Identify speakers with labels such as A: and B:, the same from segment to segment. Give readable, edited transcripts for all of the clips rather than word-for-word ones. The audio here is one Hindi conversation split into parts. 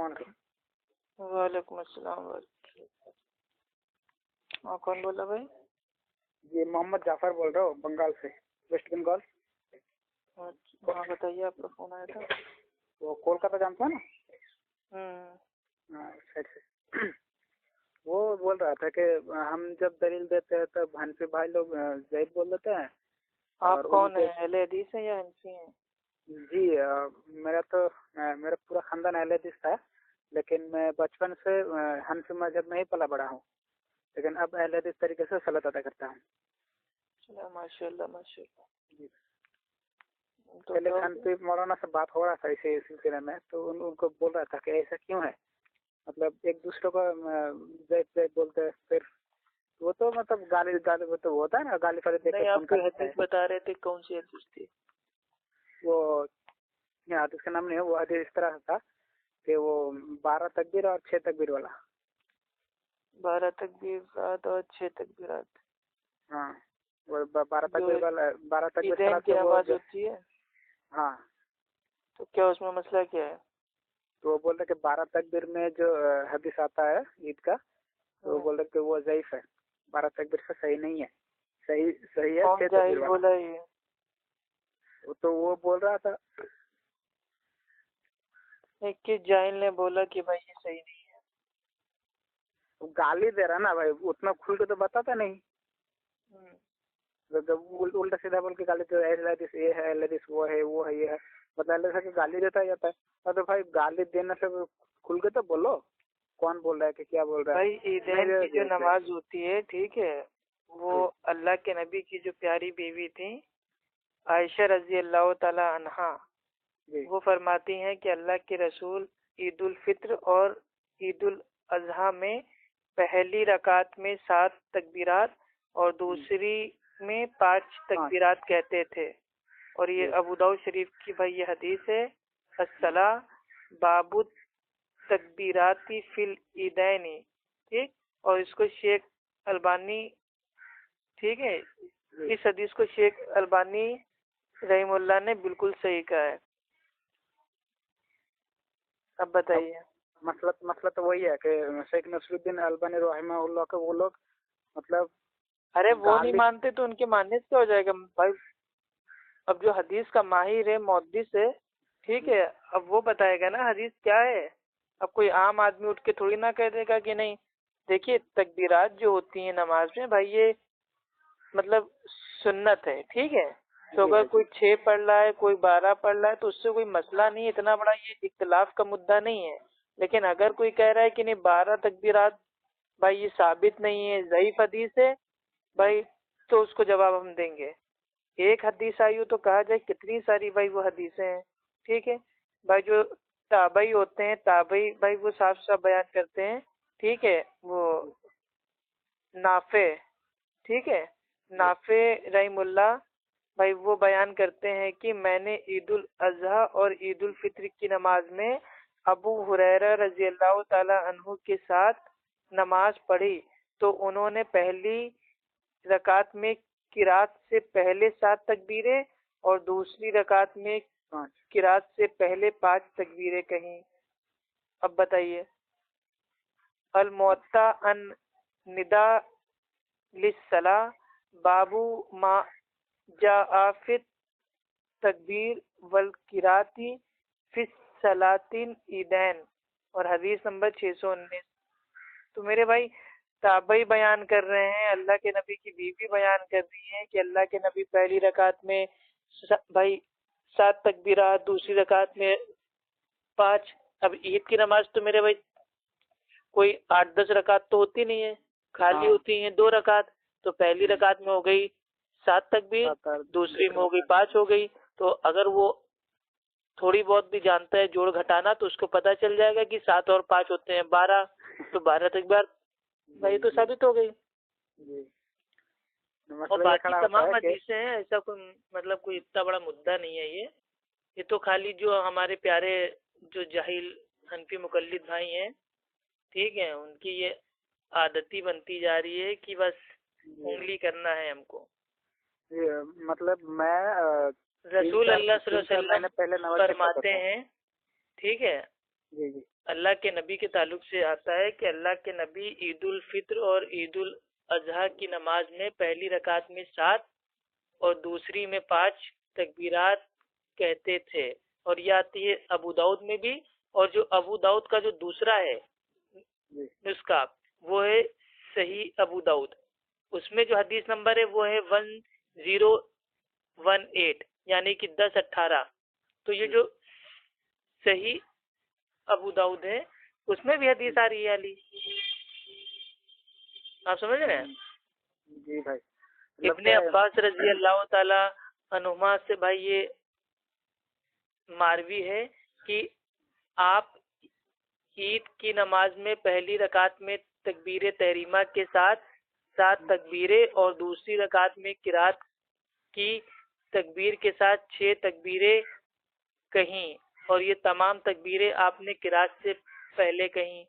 A: वालेकुम अस्सलाम। हाँ, कौन बोला भाई?
B: ये मोहम्मद जाफर बोल रहा हूँ, बंगाल से, वेस्ट बंगाल।
A: अच्छा, हाँ बताइए, आपका फोन आया था।
B: वो कोलकाता जानता है ना?
A: हम्म।
B: हाँ, साइड से। वो बोल रहा था कि हम जब दलील देते हैं तब हनफी भाई लोग जैद बोल देते हैं।
A: आप
B: और
A: कौन है, अहले हदीस है या हनफी हैं?
B: जी, मेरा पूरा खानदान अहले हदीस था, लेकिन मैं बचपन से हनफी मजहब में ही पला बड़ा हूँ, लेकिन अब अहले हदीस तरीके से सलात अदा करता हूँ।
A: चलो, माशाल्लाह माशाल्लाह। तो
B: पहले हनफी मौलाना से बात हो रहा था इसी सिलसिले में, तो उनको बोल रहा था कि ऐसा क्यों है, मतलब एक दूसरे को जैद जैद बोलते हैं। फिर वो तो मतलब गाली गाली वो तो होता है ना, गाली फाली देकर
A: नहीं, आप
B: फोन
A: कोई
B: करता है।
A: हदीस बता रहे थे, कौन सी हदीस थी?
B: वो हदीस का नाम नहीं है, वो हदीस इस तरह था कि वो 12 तकबीर और 6 तकबीर वाला।
A: 12 तकबीरात और 6 तकबीरात।
B: हाँ, वो 12 तकबीर वाला, 12 तकबीर
A: ईदैन की नमाज होती है।
B: हाँ,
A: तो क्या उसमें मसला क्या है?
B: तो वो बोल रहे कि 12 तकबीर में जो हदीस आता है ईद का, तो वो बोल रहे कि वो ज़ईफ है, 12 तकबीर से सही नहीं है। सही सही है 6 तकबीर वाला।
A: बोला ये?
B: तो वो बोल रहा था,
A: एक किस जाहिल ने बोला कि भाई ये सही नहीं है?
B: वो गाली दे रहा ना भाई, उतना खुल के तो बताता नहीं। जब उल्टा सीधा बोल के गाली दे, हदीस ये है, हदीस वो है, वो है, ये है, मतलब ऐसा कि गाली देता जाता है। और तो भाई गाली देने से खुल के तो बोलो, कौन बोल रहा है कि क्या बोल रहा है।
A: भाई ईदैन की जो नमाज होती है, ठीक है, वो अल्लाह के नबी की जो प्यारी बीवी थी आयशा रजी अल्लाह ताला अन्हा, वो फरमाती हैं कि अल्लाह के रसूल ईद उल फित्र और ईद उल अजहा में पहली रकात में 7 तकबीरात और दूसरी में 5 तकबीरात कहते थे। और ये अबू दाऊद शरीफ की भाई ये हदीस है, अस्सला बाबू तकबीराती फिल ईदैनी, ठीक। और इसको शेख अलबानी, ठीक है, इस हदीस को शेख अलबानी रहीमुल्लाह ने बिल्कुल सही कहा है। अब बताइए।
B: मसला तो वही है कि शेख नसरुद्दीन अलबानी रहमहुल्लाह के वो लोग मतलब,
A: अरे वो नहीं मानते तो उनके मानने से क्या हो जाएगा भाई? अब जो हदीस का माहिर है, मुहद्दिस है, ठीक है, अब वो बताएगा ना हदीस क्या है। अब कोई आम आदमी उठ के थोड़ी ना कह देगा कि नहीं। देखिए, तकबीरात जो होती हैं नमाज में भाई, ये मतलब सुन्नत है, ठीक है। तो अगर कोई 6 पढ़ रहा है, कोई 12 पढ़ रहा है, तो उससे कोई मसला नहीं है, इतना बड़ा ये इख्तिलाफ का मुद्दा नहीं है। लेकिन अगर कोई कह रहा है कि नहीं 12 तकबीरात भाई ये साबित नहीं है, ज़ईफ हदीस है भाई, तो उसको जवाब हम देंगे। एक हदीस आई हो तो कहा जाए कितनी सारी भाई वो हदीसें हैं, ठीक है भाई। जो ताबई होते हैं, ताबई भाई वो साफ साफ बयान करते हैं, ठीक है, वो नाफे, ठीक है, नाफे रहीमुल्लाह भाई वो बयान करते हैं कि मैंने ईद उल अजहा और ईद उल फित्र की नमाज में अबू हुरैरा रजी अल्लाह ताला अन्हु के साथ नमाज पढ़ी, तो उन्होंने पहली रकात में किरात से पहले 7 तकबीरें और दूसरी रकात में किरात से पहले 5 तकबीरें कहीं। अब बताइए। अल मुअत्ता अन निदा लिस्सला बाबू मा जाफित तकबीर वल किराती फिस सलातिन ईदैन, और हदीस नंबर 619। तो मेरे भाई ताबई बयान कर रहे हैं, अल्लाह के नबी की बीवी बयान कर रही है कि अल्लाह के नबी पहली रकात में भाई 7 तकबीरात, दूसरी रकात में 5। अब ईद की नमाज तो मेरे भाई कोई 8-10 रकात तो होती नहीं है, खाली होती हैं 2 रकात। तो पहली रकात में हो गई 7 तकबीर, दूसरी में हो गई 5 हो गई। तो अगर वो थोड़ी बहुत भी जानता है जोड़ घटाना, तो उसको पता चल जाएगा कि 7 और 5 होते हैं 12, तो 12 तकबीर भाई तो साबित हो गई। और बाकी तमाम हदीसें हैं, ऐसा कोई मतलब कोई इतना बड़ा मुद्दा नहीं है ये तो खाली जो हमारे प्यारे जो जाहिल हनफी मुकल्लिद भाई हैं, ठीक है, उनकी ये आदती बनती जा रही है कि बस उंगली करना है हमको।
B: मतलब मैं
A: रसूल अल्लाह सल्लल्लाहु अलैहि वसल्लम फरमाते हैं, ठीक है,
B: जी जी
A: अल्लाह के नबी के ताल्लुक से आता है कि अल्लाह के नबी ईद उल फित्र और ईद उल अजहा की नमाज में पहली रकात में 7 और दूसरी में 5 तकबीरात कहते थे। और ये आती है अबू दाऊद में भी। और जो अबू दाऊद का जो दूसरा है
B: जी
A: नुस्खा, वो है सही अबू दाऊद। उसमें जो हदीस नंबर है वो है 1018, यानी कि 1018। तो ये जो सही अबू दाऊद है उसमें भी हदीस आ रही है अली। आप समझ रहे हैं?
B: जी भाई।
A: इब्ने अब्बास रजी अल्लाह ताला अनुमा से भाई ये मारवी है कि आप ईद की नमाज में पहली रकात में तकबीर तहरीमा के साथ 7 तकबीरें और दूसरी रकात में किरात की तकबीर के साथ 6 तकबीरें कहीं, और ये तमाम तकबीरें आपने किरात से पहले कहीं।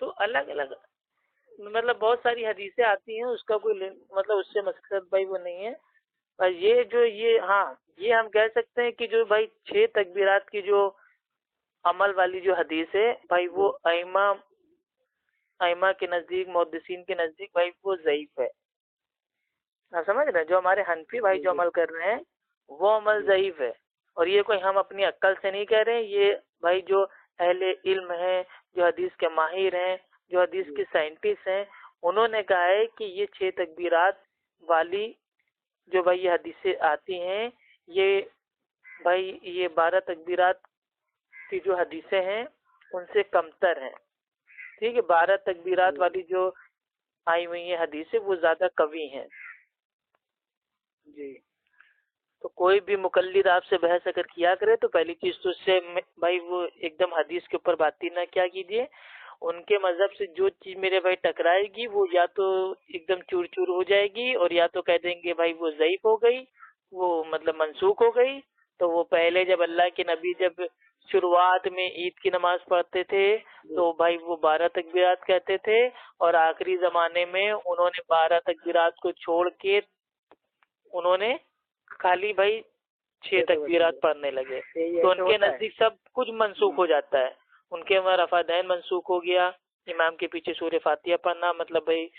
A: तो अलग अलग मतलब बहुत सारी हदीसें आती हैं, उसका कोई मतलब उससे मकसद भाई वो नहीं है। और ये जो ये हाँ, ये हम कह सकते हैं कि जो भाई 6 तकबीरात की जो अमल वाली जो हदीस है भाई, वो अइमा के नजदीक, मुहद्दिसीन के नजदीक भाई वो ज़ईफ है। आप समझ रहे हैं? जो हमारे हनफी भाई जो अमल कर रहे हैं वो अमल ज़ईफ है। और ये कोई हम अपनी अक्ल से नहीं कह रहे हैं, ये भाई जो अहले इल्म है, जो हदीस के माहिर हैं, जो हदीस के साइंटिस्ट हैं, उन्होंने कहा है कि ये 6 तकबीरात वाली जो भाई ये हदीसें आती हैं, ये भाई ये 12 तकबीरात की जो हदीसें हैं उनसे कमतर हैं। ठीक है, 12 तकबीरात वाली जो आई हुई है हदीसें वो ज्यादा कवी हैं।
B: जी
A: तो कोई भी मुकल्लिद आपसे बहस अगर किया करे तो पहली चीज तो उससे भाई वो एकदम हदीस के ऊपर बात ही ना क्या कीजिए। उनके मजहब से जो चीज मेरे भाई टकराएगी वो या तो एकदम चूर चूर हो जाएगी, और या तो कह देंगे भाई वो ज़ईफ हो गई, वो मतलब मनसूख हो गई। तो वो पहले जब अल्लाह के नबी जब शुरुआत में ईद की नमाज पढ़ते थे तो भाई वो 12 तकबीरात कहते थे, और आखिरी जमाने में उन्होंने 12 तकबीरात को छोड़ के उन्होंने खाली भाई 6 तकबीरात पढ़ने लगे। तो उनके नजदीक सब कुछ मनसूख हो जाता है। उनके वहाँ रफादैन मनसूख हो गया, इमाम के पीछे सूर्य फातिहा पढ़ना मतलब भाई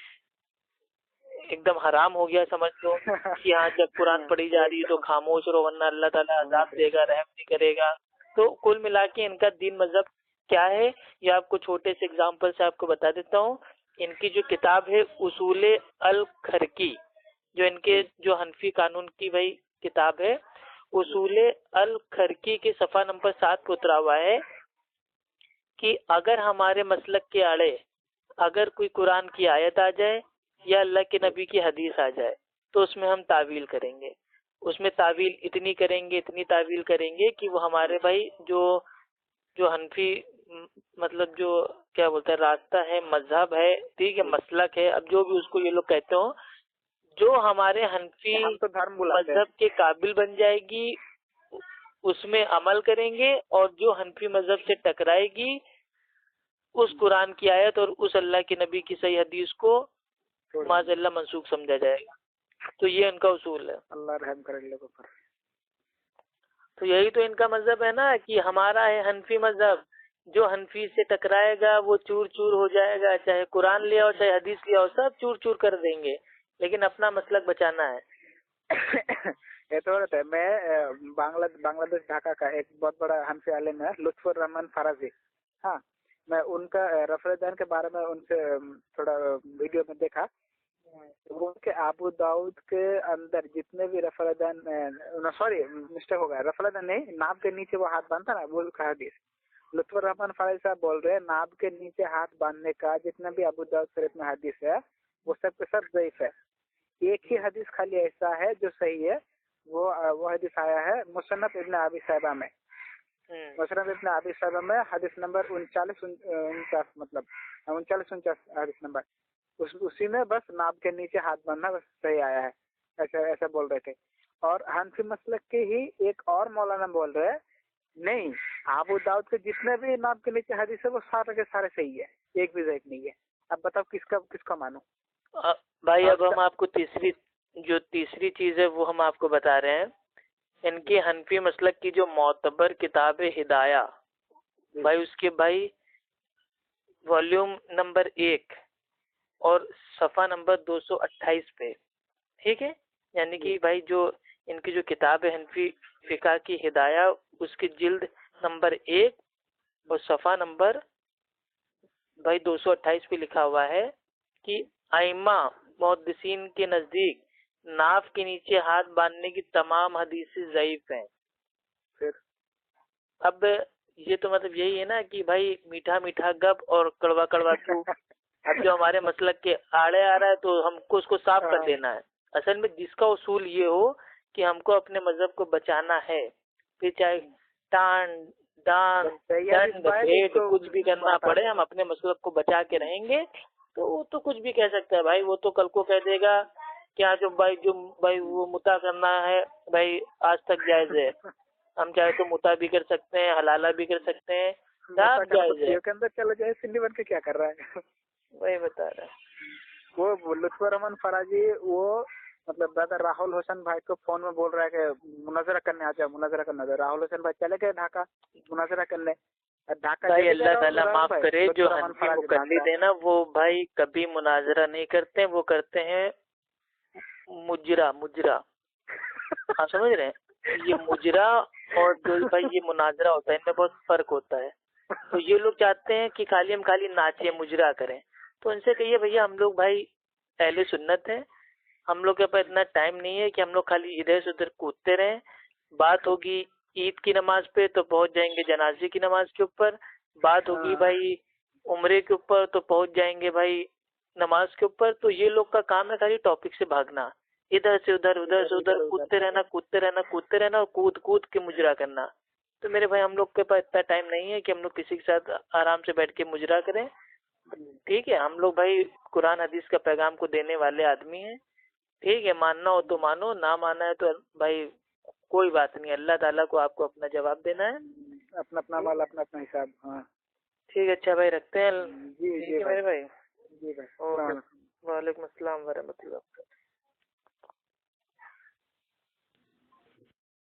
A: एकदम हराम हो गया समझ लो कि हाँ जब कुरान पढ़ी जा रही है तो खामोश रहो वरना अल्लाह ताला अजाब देगा, रहम नहीं करेगा। तो कुल मिला के इनका दीन मजहब क्या है ये आपको छोटे से एग्जाम्पल से आपको बता देता हूँ। इनकी जो किताब है उसूले अल खरकी, जो इनके जो हनफी कानून की भाई किताब है, उसूले अल खरकी के सफा नंबर 7 पे उतरा हुआ है कि अगर हमारे मसलक के आड़े अगर कोई कुरान की आयत आ जाए या अल्लाह के नबी की हदीस आ जाए तो उसमें हम तावील करेंगे। उसमें तावील इतनी करेंगे, इतनी तावील करेंगे कि वो हमारे भाई जो जो हनफी मतलब जो क्या बोलते हैं रास्ता है, मजहब है, ठीक है, मसलक है, अब जो भी उसको ये लोग कहते हो, जो हमारे हनफी
B: हम तो धर्म बुलाते हैं।
A: मजहब के काबिल बन जाएगी उसमें अमल करेंगे, और जो हनफी मजहब से टकराएगी उस कुरान की आयत और उस अल्लाह के नबी की सही हदीस को माज़अल्लाह मनसूख समझा जाएगा। तो ये इनका उसूल है।
B: अल्लाह रहम करे लोगों पर।
A: तो यही तो इनका मजहब है ना कि हमारा है हनफी मजहब, जो हनफी से टकराएगा वो चूर चूर हो जाएगा, चाहे कुरान ले आओ चाहे हदीस ले आओ सब चूर चूर कर देंगे, लेकिन अपना मसलक बचाना है।
B: ये तो रहता है। मैं बांग्लादेश ढाका का एक बहुत बड़ा हनफी आलिम है लुत्फुर रहमान फराजी। हाँ, मैं उनका रफरदान के बारे में उनसे थोड़ा वीडियो में देखा। वो के अबू दाऊद के अंदर जितने भी रफरदान, सॉरी मिस्टेक हो गया, रफरदान नहीं, नाभ के नीचे वो हाथ बांधता ना, वो का हदीस लुत्फुर रहमान फराजी साहब बोल रहे हैं नाभ के नीचे हाथ बांधने का जितना भी अबू दाऊद शरीफ में हदीस है वो सब के सब ज़ईफ है। एक ही हदीस खाली ऐसा है जो सही है, वो हदीस आया है मुसन्नफ इब्न अबी शैबा में। मुसन्नफ इब्न अबी शैबा में हदीस नंबर 39 मतलब 39 हदीस नंबर, उसी में बस नाभ के नीचे हाथ बांधना बस सही आया है, ऐसा ऐसा बोल रहे थे। और हनफी मसलक के ही एक और मौलाना बोल रहे हैं नहीं, अबू दाऊद के जितने भी नाभ के नीचे हदीस है वो सारे के सारे सही है, एक भी ज़ईफ नहीं है। अब बताओ किसका मानो
A: भाई। अब हम आपको तीसरी चीज है वो हम आपको बता रहे हैं। इनकी हनफी मसलक की जो मोतबर किताब है हिदाया, भाई उसके भाई वॉल्यूम नंबर 1 और सफ़ा नंबर 228 पे, ठीक है। यानी कि भाई जो इनकी जो किताब है हनफी फिका की हिदाया, उसकी जिल्द नंबर 1 और सफ़ा नंबर भाई 228 पे लिखा हुआ है कि आइमा मुहद्दिसीन के नजदीक नाफ के नीचे हाथ बांधने की तमाम हदीसें ज़ईफ हैं।
B: फिर
A: अब ये तो मतलब यही है ना कि भाई मीठा मीठा गप और कड़वा कड़वा थू। अब जो हमारे मसलक के आड़े आ रहा है तो हमको उसको साफ कर देना है। असल में जिसका उसूल ये हो कि हमको अपने मजहब को बचाना है, फिर चाहे टान डांस दंड भेद कुछ भी करना पड़े, हम अपने मसलक को बचा के रहेंगे। तो वो तो कुछ भी कह सकता है भाई, वो तो कल को कह देगा क्या जो भाई वो मुता करना है भाई आज तक जायज है, हम चाहे तो मुता भी कर सकते हैं, हलाला भी कर सकते हैं, सब जायज है।
B: के अंदर चला जाए, सिंधी बन के क्या कर रहा है?
A: वही बता रहा है
B: वो लुत्फुर रहमान फराजी, वो मतलब दादा राहुल हुसैन भाई को फोन में बोल रहा है कि मुनाजरा करने आ जाओ, मुनाजरा करना था। राहुल हुसैन भाई चले गए ढाका मुनाजरा करने। ढाका
A: भाई अल्लाह ताला माफ करे, जो हनफी मुकल्लिद है ना वो भाई कभी मुनाजरा नहीं करते, वो करते हैं मुजरा। आप समझ रहे हैं? ये मुजरा और जो भाई ये मुनाजरा होता है, इनमें बहुत फर्क होता है। तो ये लोग चाहते हैं कि हम खाली नाचे मुजरा करें। तो इनसे कहिए भैया हम लोग भाई अहले सुन्नत है, हम लोग के पास इतना टाइम नहीं है कि हम लोग खाली इधर से उधर कूदते रहें। बात होगी ईद की नमाज पे तो पहुंच जाएंगे जनाजे की नमाज के ऊपर, बात होगी भाई उम्रे के ऊपर तो पहुंच जाएंगे भाई नमाज के ऊपर। तो ये लोग का काम है खाली टॉपिक से भागना, इधर से उधर कूदते रहना और कूद कूद के मुजरा करना। तो मेरे भाई हम लोग के पास इतना टाइम नहीं है कि हम लोग किसी के साथ आराम से बैठ के मुजरा करें। ठीक है, हम लोग भाई कुरान हदीस का पैगाम को देने वाले आदमी हैं। ठीक है, मानना हो तो मानो, ना मानना है तो भाई कोई बात नहीं, अल्लाह ताला को आपको अपना जवाब देना है।
B: अपना अपना माल अपना अपना हिसाब। हाँ
A: ठीक है, अच्छा भाई रखते हैं।
B: जी
A: ठीक है मेरे भाई।
B: जी भाई।
A: ओके, वालेकुम अस्सलाम वरहमतुल्लाह।